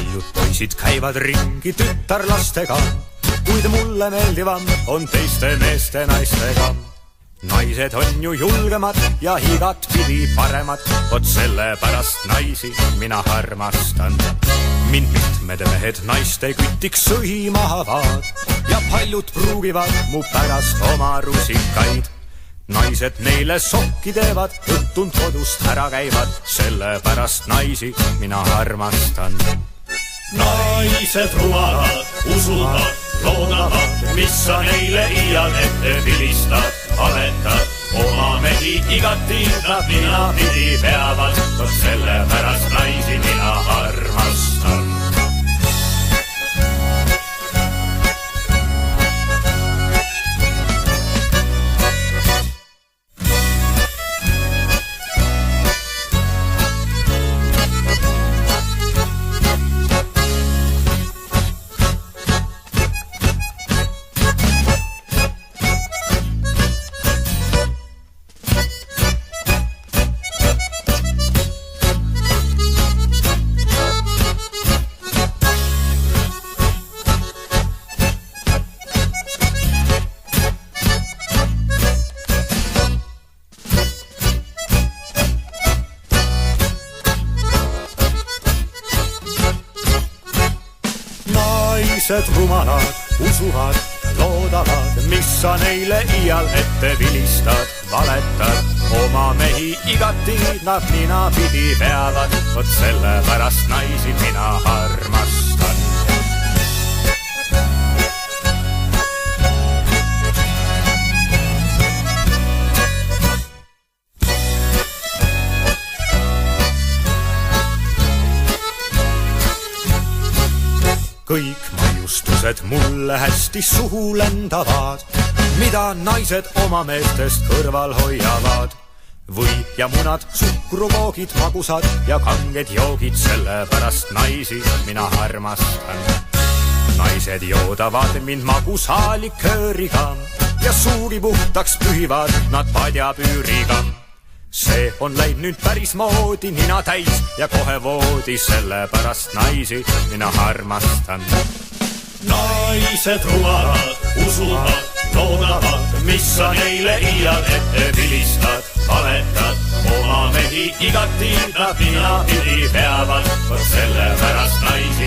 paljud poisid käivad ringi tütarlastega, kuid mulle meeldivam on teiste meeste naistega. Naised on ju julgemad ja igatpidi paremad, vot sellepärast naisi mina armastan. Mind mitmed mehed naiste kütiks sõima avad ja paljud pruugivad mu pärast oma rusikaid. Naised neile sokki teevad, õhtund kodust ära käivad, sellepärast naisi mina armastan. Naised rumalad, usuvad, loodavad, mis sa neile iial ette vilistad, valetad. Oma mehi igati nad ninapidi peavad, vot sellepärast naisi mina armastan. Naised rumalad, usuvad, loodavad, mis sa neile iial ette vilistad, valetad. Oma mehi igati nad ninapidi peavad, vot sellepärast naisi mina armastan. Kõik maiustused mulle hästi suhu lendavad, mida naised oma meestest kõrval hoiavad. Või ja munad, sukrukoogid, magusad ja kanged joogid, sellepärast naisi mina armastan. Naised joodavad mind magusa likööriga ja suuri puhtaks pühivad nad padjapüüriga. See on läinud nüüd päris moodi, nina täis ja kohe voodi, sellepärast naisi mina armastan. Naised rumalad, usuvad, loodavad, mis sa neile iial ette vilistad, valetad. Oma mehi igati nad ninapidi peavad, vot sellepärast naisi